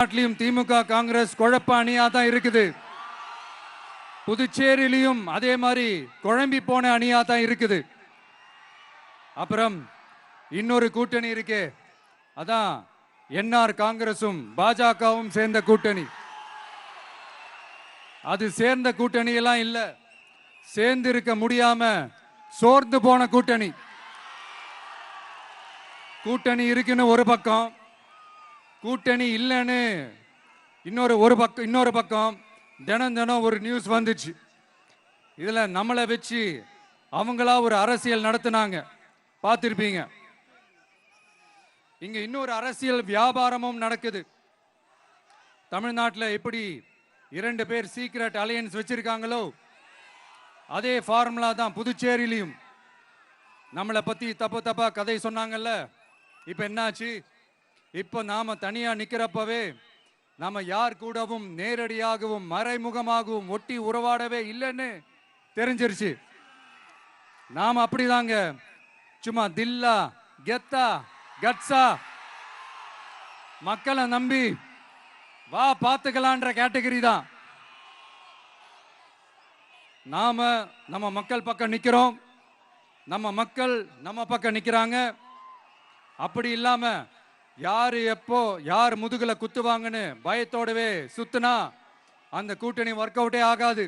நாட்டிலும் திமுக காங்கிரஸ் குழப்ப அணியா தான் இருக்குது. புதுச்சேரியிலும் அதே மாதிரி குழம்பி போன அணியா தான் இருக்குது. அப்புறம் இன்னொரு கூட்டணி இருக்கு, அதான் என்ஆர் காங்கிரசும் பாஜகவும் சேர்ந்த கூட்டணி. அது சேர்ந்த கூட்டணி எல்லாம் இல்ல, சேர்ந்து இருக்க முடியாம சோர்ந்து போன கூட்டணி. கூட்டணி இருக்குன்னு ஒரு பக்கம், கூட்டணி இல்லைன்னு இன்னொரு பக்கம் தினம் தினம் ஒரு நியூஸ் வந்துச்சு. இதுல நம்மளை வச்சு அவங்களா ஒரு அரசியல் நடத்தினாங்க, பார்த்திருப்பீங்க. இங்க இன்னொரு அரசியல் வியாபாரமும் நடக்குது. தமிழ்நாட்டில் எப்படி 2 பேர் சீக்ரெட் அலையன்ஸ் வச்சிருக்காங்களோ அதே ஃபார்முலா தான் புதுச்சேரியிலையும். நம்மளை பத்தி தப்பா கதை சொன்னாங்கல்ல, இப்ப என்னாச்சு? இப்ப நாம தனியா நிக்கிறப்பவே நாம யார் கூடவும் நேரடியாகவும் மறைமுகமாகவும் ஒட்டி உறவாடவே இல்லைன்னு தெரிஞ்சிருச்சு. நாம அப்படிதாங்க, சும்மா தில்லா கெத்தா கட்ஸா மக்களை நம்பி வா பார்த்துக்கலான்ற கேட்டகரி தான். நாம நம்ம மக்கள் பக்கம் நிக்கிறோம், நம்ம மக்கள் நம்ம பக்கம் நிக்கிறாங்க. அப்படி இல்லாம யாரு எப்போ யார் முதுகுல குத்துவாங்கன்னு பயத்தோடவே சுத்துனா அந்த கூட்டணி ஒர்க் அவுட்டே ஆகாது.